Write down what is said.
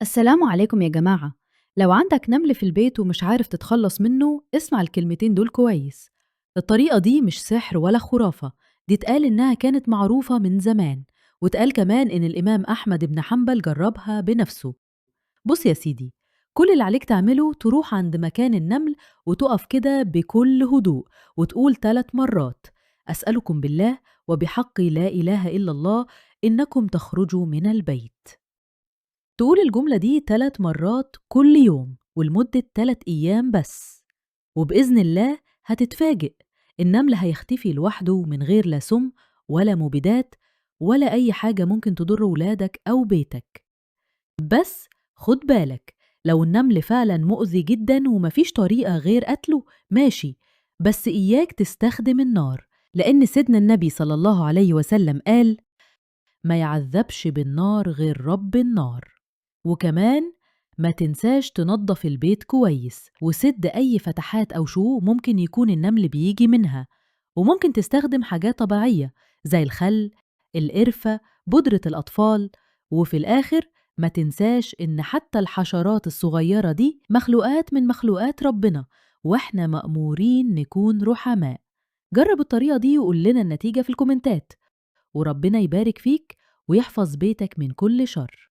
السلام عليكم يا جماعة. لو عندك نمل في البيت ومش عارف تتخلص منه، اسمع الكلمتين دول كويس. الطريقة دي مش سحر ولا خرافة، دي اتقال إنها كانت معروفة من زمان، واتقال كمان إن الإمام أحمد بن حنبل جربها بنفسه. بص يا سيدي، كل اللي عليك تعمله تروح عند مكان النمل وتقف كده بكل هدوء وتقول 3 مرات: أسألكم بالله وبحق لا إله إلا الله إنكم تخرجوا من البيت. تقول الجملة دي 3 مرات كل يوم ولمدة 3 أيام بس، وبإذن الله هتتفاجئ. النمل هيختفي لوحده من غير لا سم ولا مبيدات ولا أي حاجة ممكن تضر ولادك أو بيتك. بس خد بالك، لو النمل فعلا مؤذي جدا ومفيش طريقة غير قتله، ماشي، بس إياك تستخدم النار، لأن سيدنا النبي صلى الله عليه وسلم قال: ما يعذبش بالنار غير رب النار. وكمان ما تنساش تنظف البيت كويس وسد أي فتحات أو شقوق ممكن يكون النمل بيجي منها. وممكن تستخدم حاجات طبيعية زي الخل، القرفة، بودرة الأطفال. وفي الآخر ما تنساش إن حتى الحشرات الصغيرة دي مخلوقات من مخلوقات ربنا، وإحنا مأمورين نكون رحماء. جرب الطريقة دي وقول لنا النتيجة في الكومنتات، وربنا يبارك فيك ويحفظ بيتك من كل شر.